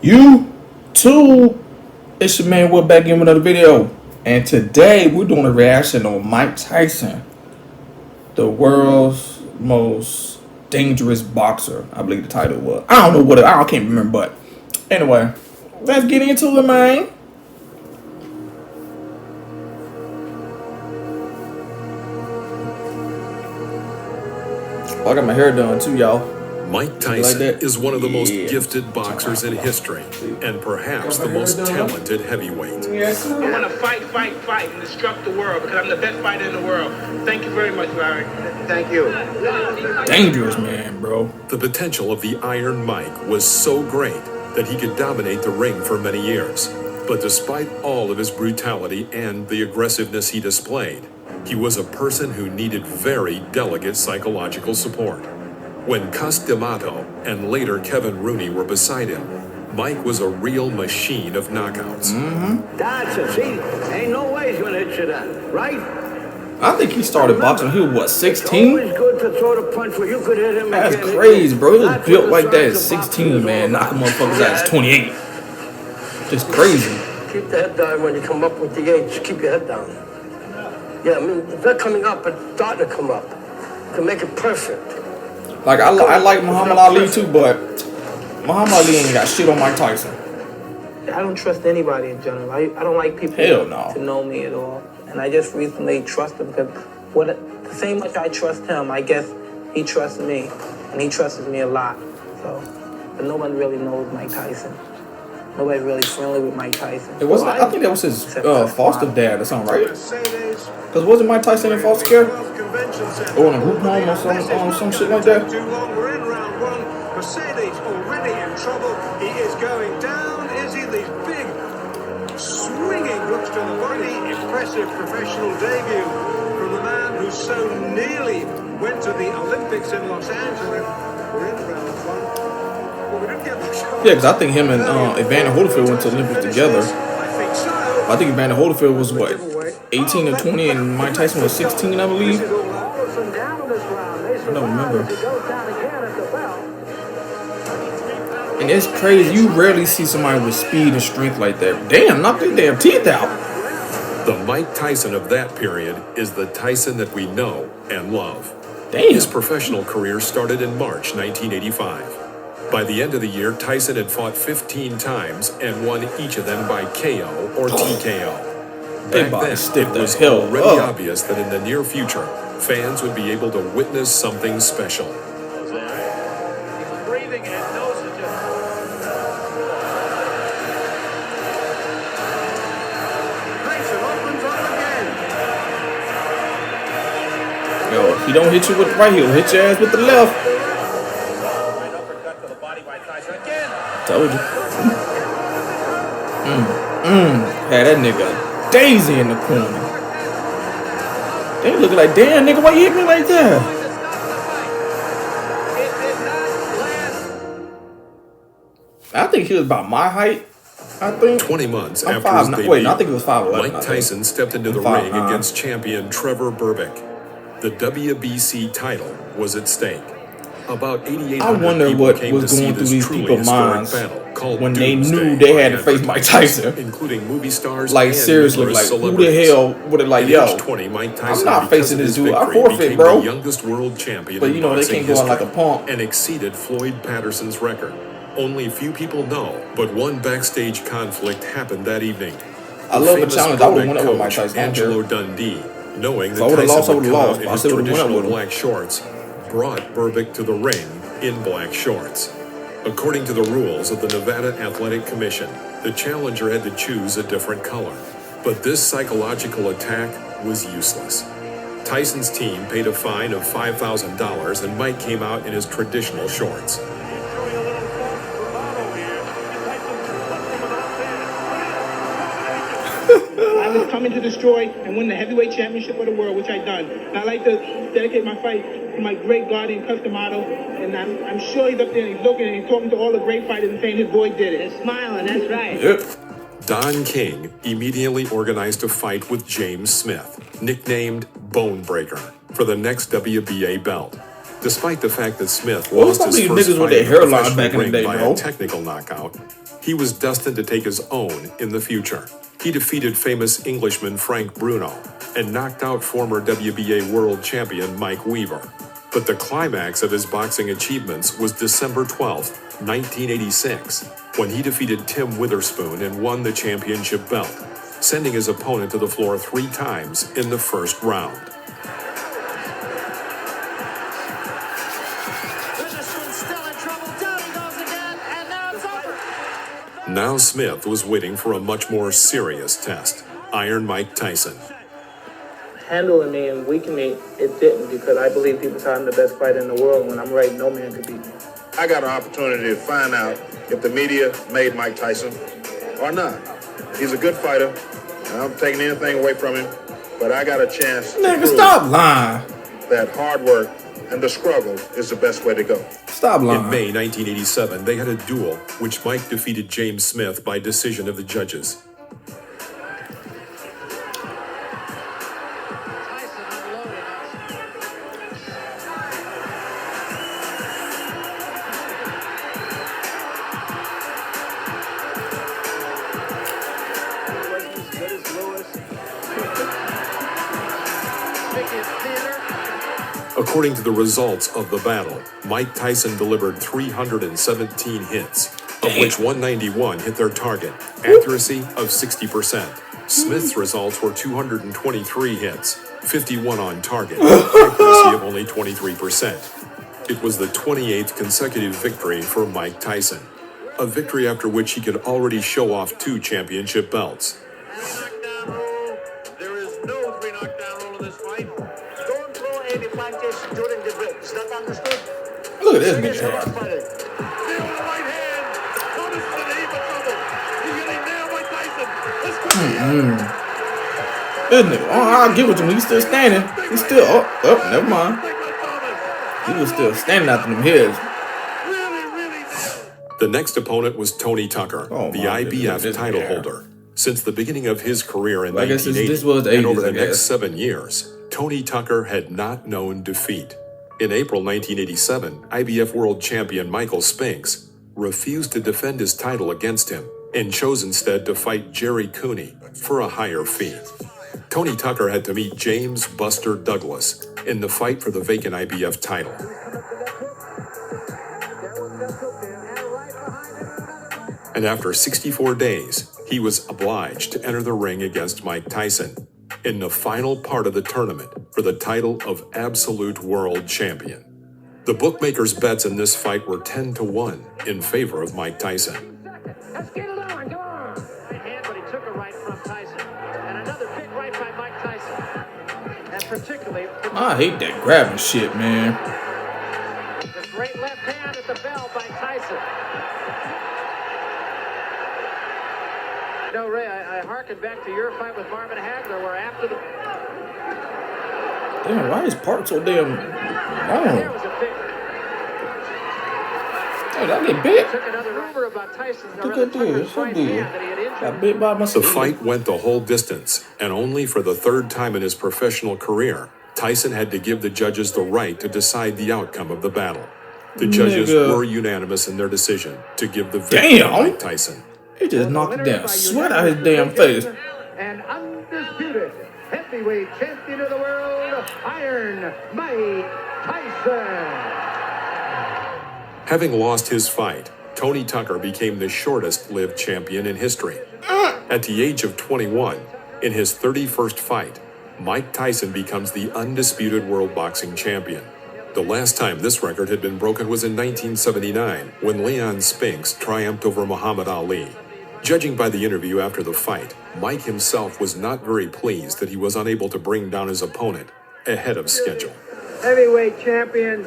You too. It's your man Will back in with another video. And today we're doing a reaction on Mike Tyson, the world's most dangerous boxer. I believe the title was. I don't know what I can't remember, but anyway, let's get into it, man. I got my hair done too, y'all. Mike Tyson is one of the most gifted boxers in history, and perhaps the most talented heavyweight. I want to fight, and disrupt the world because I'm the best fighter in the world. Thank you very much, Larry. Thank you. Dangerous man, bro. The potential of the Iron Mike was so great that he could dominate the ring for many years. But despite all of his brutality and the aggressiveness he displayed, he was a person who needed very delicate psychological support. When Cus D'Amato and later Kevin Rooney were beside him, Mike was a real machine of knockouts. That's it. See, ain't no way he's gonna hit you that, right? I think he started boxing. He was what, 16? Always good to throw the punch where you could hit him. That's crazy, bro. He was built like that at 16, man. Knocking motherfuckers out at 28. Just crazy. Keep the head down when you come up with the age. Keep your head down. Yeah, I mean, if they're coming up, it's starting to come up. To make it perfect. Like, I like Muhammad Ali too, but Muhammad Ali ain't got shit on Mike Tyson. I don't trust anybody in general. I don't like people to know me at all. And I just recently trusted him because the same much I trust him, I guess he trusts me. And he trusts me a lot. So, but no one really knows Mike Tyson. Nobody's really friendly with Mike Tyson. It wasn't. I think that was his foster dad or something, right? Because wasn't Mike Tyson in foster care? Or in a group home or some shit like that? We're in round one. Mercedes already in trouble. He is going down. Is he? These big, swinging looks to the body. Impressive professional debut from the man who so nearly went to the Olympics in Los Angeles. We're in round one. Yeah, because I think him and Evander Holyfield went to the Olympics together. I think Evander Holyfield was what, 18 or 20, and Mike Tyson was 16, I believe. I don't remember. And it's crazy. You rarely see somebody with speed and strength like that. Damn, knock their damn teeth out. The Mike Tyson of that period is the Tyson that we know and love. Damn. His professional career started in March 1985. By the end of the year, Tyson had fought 15 times and won each of them by KO or TKO. Back then, it was already obvious that in the near future, fans would be able to witness something special. He's breathing and nose is just... Tyson opens up again. Yo, if he don't hit you with the right, he'll hit your ass with the left. Told you. Had that nigga Daisy in the corner. They looking like, damn nigga, why you hit me like that? I think he was about my height. I think 20 months I'm after his debut, wait, no, I think it was 5'11". Mike Tyson stepped into the ring against champion Trevor Berbick. The WBC title was at stake. About 8,800 I wonder people what came was to see going through this these truly people's historic minds battle called when they Doomsday knew they had to by face Mike Tyson. including movie stars like and seriously, numerous like who the celebrities. hell would have like, At yo, age 20, Mike Tyson, I'm not because facing of this his dude. I victory, forfeit, became bro. the youngest world champion But you know in they boxing can't go on like a history pump. and exceeded Floyd Patterson's record. Only few people know, but one backstage conflict happened that evening. I love the famous challenge. I would have Berbick won up with Mike coach Tyson. Angelo Dundee, knowing If that I would've lost, I Tyson would would've come lost. out in I his still would've won up traditional with him. black shorts, brought Berbick to the ring in black shorts. According to the rules of the Nevada Athletic Commission, the challenger had to choose a different color. But this psychological attack was useless. Tyson's team paid a fine of $5,000 and Mike came out in his traditional shorts. I was coming to destroy and win the heavyweight championship of the world, which I've done. And I'd like to dedicate my fight to my great guardian, Cus D'Amato. And I'm sure he's up there and he's looking and he's talking to all the great fighters and saying his boy did it. They're smiling, that's right. Yep. Don King immediately organized a fight with James Smith, nicknamed Bone Breaker, for the next WBA belt. Despite the fact that Smith Well, lost his these first niggas with fight their in the hairline professional back in the ring day, by bro. a technical knockout, he was destined to take his own in the future. He defeated famous Englishman Frank Bruno and knocked out former WBA world champion Mike Weaver. But the climax of his boxing achievements was December 12, 1986, when he defeated Tim Witherspoon and won the championship belt, sending his opponent to the floor 3 times in the first round. Now Smith was waiting for a much more serious test. Iron Mike Tyson. Handling me and weakening me, it didn't, because I believe he was I'm the best fighter in the world. When I'm right, no man could beat me. I got an opportunity to find out if the media made Mike Tyson or not. He's a good fighter, and I'm taking anything away from him, but I got a chance to prove Stop lying. that hard work and the struggle is the best way to go. Stop lying. In May 1987, they had a duel, which Mike defeated James Smith by decision of the judges. According to the results of the battle, Mike Tyson delivered 317 hits, of which 191 hit their target, accuracy of 60%. Smith's results were 223 hits, 51 on target, accuracy of only 23%. It was the 28th consecutive victory for Mike Tyson, a victory after which he could already show off 2 championship belts. There is no 3 knockdown rule in this fight. Don't throw any punches during the break. Is that understood? Look at this Finish the nigga. last fighter. Right hand. Notice the heap of trouble. He's getting nailed by Tyson. This could be it. This nigga, I'll give it to him. He's still standing. He's still up. Never mind. He was still standing after them hits. The next opponent was Tony Tucker, Oh, the my IBF goodness. title Yeah. holder. Since the beginning of his career in I guess this 1980 was the and 80s, over the I next guess. 7 years, Tony Tucker had not known defeat. In April 1987, IBF world champion Michael Spinks refused to defend his title against him and chose instead to fight Jerry Cooney for a higher fee. Tony Tucker had to meet James Buster Douglas in the fight for the vacant IBF title. And after 64 days, he was obliged to enter the ring against Mike Tyson in the final part of the tournament for the title of Absolute World Champion. The bookmakers' bets in this fight were 10-1 in favor of Mike Tyson. Let's get it on, come on. Right hand, but he took a right from Tyson. And another big right by Mike Tyson. And particularly... I hate that grabbing shit, man. The great left hand at the bell by Tyson. No, Ray, I harken back to your fight with Marvin Hagler, where after the... Damn, why is Park so damn long? There was a big... Hey, that get bit. Took another rumor about Tyson's... Look at this. Look at this. Got bit by my The fight went the whole distance, and only for the 3rd time in his professional career, Tyson had to give the judges the right to decide the outcome of the battle. The judges were unanimous in their decision to give the victory to Mike Tyson. He just knocked the damn sweat out his damn face. And undisputed heavyweight champion of the world, Iron Mike Tyson. Having lost his fight, Tony Tucker became the shortest-lived champion in history. At the age of 21, in his 31st fight, Mike Tyson becomes the undisputed world boxing champion. The last time this record had been broken was in 1979, when Leon Spinks triumphed over Muhammad Ali. Judging by the interview after the fight, Mike himself was not very pleased that he was unable to bring down his opponent ahead of schedule. Heavyweight champion,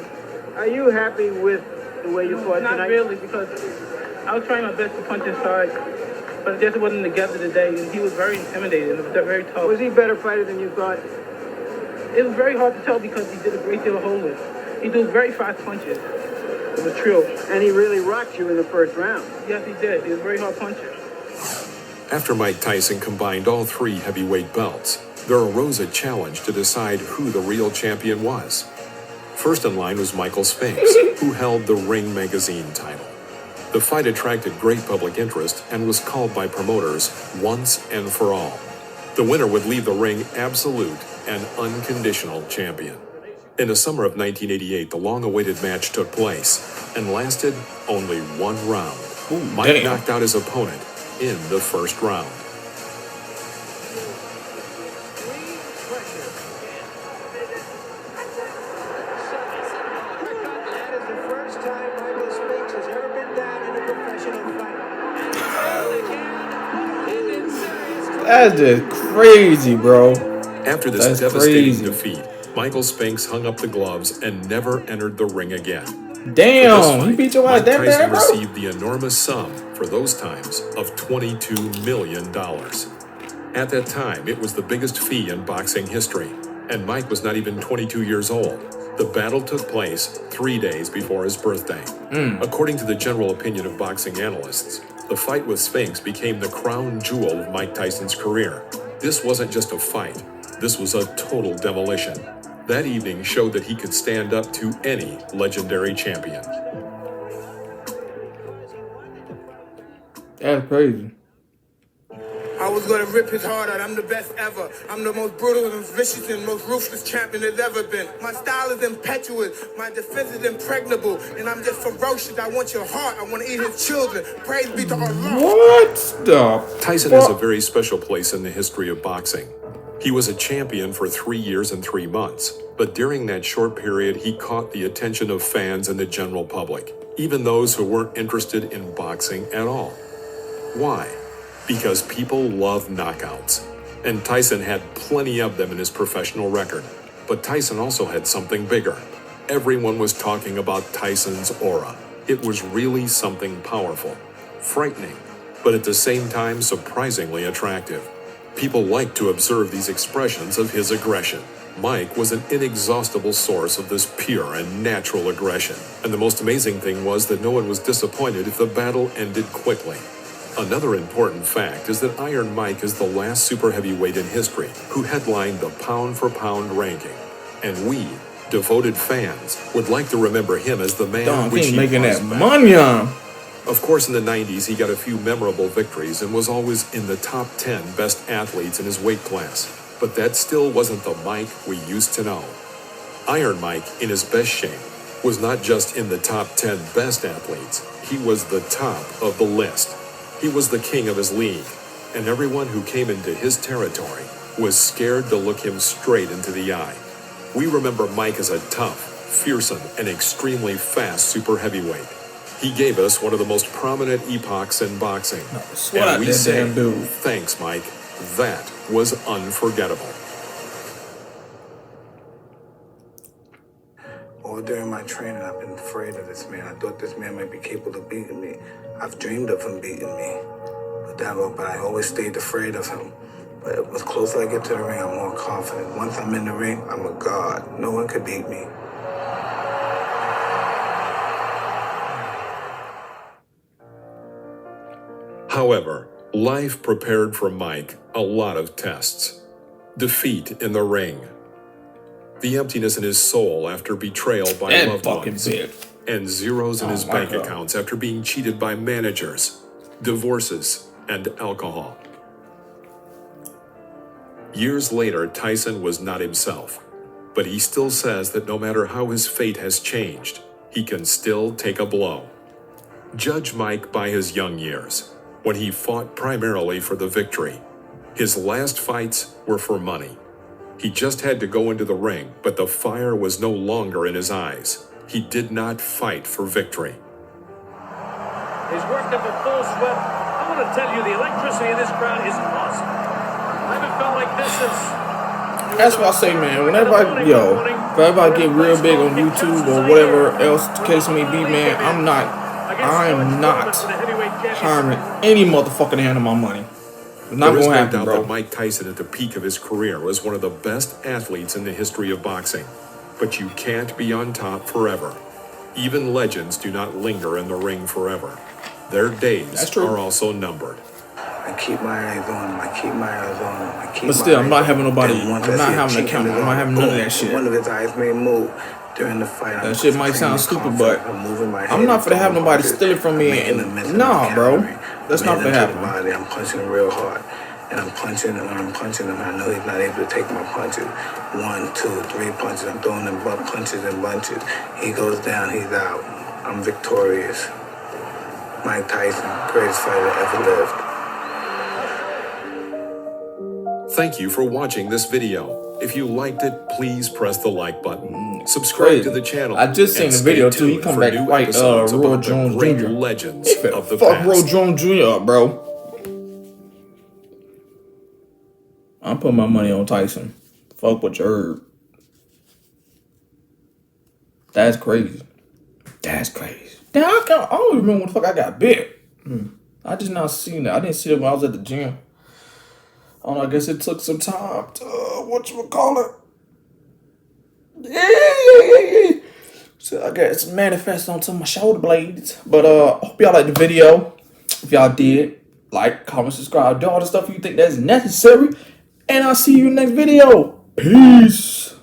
are you happy with the way you fought tonight? Not really, because I was trying my best to punch inside, but it just wasn't together today, and he was very intimidating. It was very tough. Was he a better fighter than you thought? It was very hard to tell because he did a great deal of holding. He threw very fast punches. It was true. And he really rocked you in the first round. Yes, he did. He was a very hard puncher. After Mike Tyson combined all 3 heavyweight belts, there arose a challenge to decide who the real champion was. First in line was Michael Spinks, who held the Ring magazine title. The fight attracted great public interest and was called by promoters once and for all. The winner would leave the ring absolute and unconditional champion. In the summer of 1988, the long-awaited match took place and lasted only one round. Ooh, Mike knocked out his opponent in the first round. That's just crazy, bro. After this devastating defeat, Michael Spinks hung up the gloves and never entered the ring again. Damn, he beat your ass that bad, bro? Tyson received the enormous sum, for those times, of $22 million. At that time, it was the biggest fee in boxing history, and Mike was not even 22 years old. The battle took place 3 days before his birthday. According to the general opinion of boxing analysts, the fight with Spinks became the crown jewel of Mike Tyson's career. This wasn't just a fight. This was a total demolition. That evening showed that he could stand up to any legendary champion. That's crazy. I was gonna rip his heart out. I'm the best ever. I'm the most brutal and vicious and most ruthless champion there's ever been. My style is impetuous. My defense is impregnable. And I'm just ferocious. I want your heart. I want to eat his children. Praise be to Allah. What the Tyson has a very special place in the history of boxing. He was a champion for 3 years and 3 months. But during that short period, he caught the attention of fans and the general public. Even those who weren't interested in boxing at all. Why? Because people love knockouts, and Tyson had plenty of them in his professional record. But Tyson also had something bigger. Everyone was talking about Tyson's aura. It was really something powerful, frightening, but at the same time surprisingly attractive. People liked to observe these expressions of his aggression. Mike was an inexhaustible source of this pure and natural aggression, and the most amazing thing was that no one was disappointed if the battle ended quickly. Another important fact is that Iron Mike is the last super heavyweight in history who headlined the pound-for-pound ranking. And we, devoted fans, would like to remember him as the man which he making was that back. money on. Of course, in the 90s, he got a few memorable victories and was always in the top 10 best athletes in his weight class. But that still wasn't the Mike we used to know. Iron Mike, in his best shape, was not just in the top 10 best athletes. He was the top of the list. He was the king of his league, and everyone who came into his territory was scared to look him straight into the eye. We remember Mike as a tough, fearsome, and extremely fast super heavyweight. He gave us one of the most prominent epochs in boxing. And we say, thanks, Mike. That was unforgettable. All during my training, I've been afraid of this man. I thought this man might be capable of beating me. I've dreamed of him beating me. But I always stayed afraid of him. But as closer I get to the ring, I'm more confident. Once I'm in the ring, I'm a god. No one could beat me. However, life prepared for Mike a lot of tests. Defeat in the ring. The emptiness in his soul after betrayal by loved ones. And zeros in his bank accounts after being cheated by managers, divorces, and alcohol. Years later, Tyson was not himself, but he still says that no matter how his fate has changed, he can still take a blow. Judge Mike by his young years, when he fought primarily for the victory. His last fights were for money. He just had to go into the ring, but the fire was no longer in his eyes. He did not fight for victory. He's worked up a full sweat. I want to tell you, the electricity in this crowd is awesome. I haven't felt like this since... That's what I say, man. Whenever I get real big on YouTube or whatever else the case may be, man, I'm not hiring any motherfucking hand of my money. It's not going to happen, bro. That Mike Tyson at the peak of his career was one of the best athletes in the history of boxing. But you can't be on top forever. Even legends do not linger in the ring forever. Their days are also numbered. I keep my eyes on him. I keep my eyes on him. But still, I'm not having nobody. I'm not having an account. I'm not having none of that shit. One of his eyes may move. During the fight, that shit might sound stupid, but I'm not gonna have nobody steal it from me. And nah, bro, that's not gonna happen. I'm punching real hard, and I'm punching, and when I'm punching him, I know he's not able to take my punches. 1, 2, 3 punches. I'm throwing him butt punches and bunches. He goes down, he's out. I'm victorious. Mike Tyson, greatest fighter ever lived. Thank you for watching this video. If you liked it, please press the like button. Subscribe to the channel. I just seen the video too. He come back to fight Roy Jones Jr. Legends of the fuck past. Roy Jones Jr. up, bro. I'm putting my money on Tyson. Fuck what you heard. That's crazy. That's crazy. Damn, I don't remember when the fuck I got bit. I just not seen that. I didn't see it when I was at the gym. I don't know, I guess it took some time to, whatchamacallit? Yeah. So I guess it's manifest onto my shoulder blades. But I hope y'all liked the video. If y'all did, like, comment, subscribe, do all the stuff you think that's necessary. And I'll see you in the next video. Peace.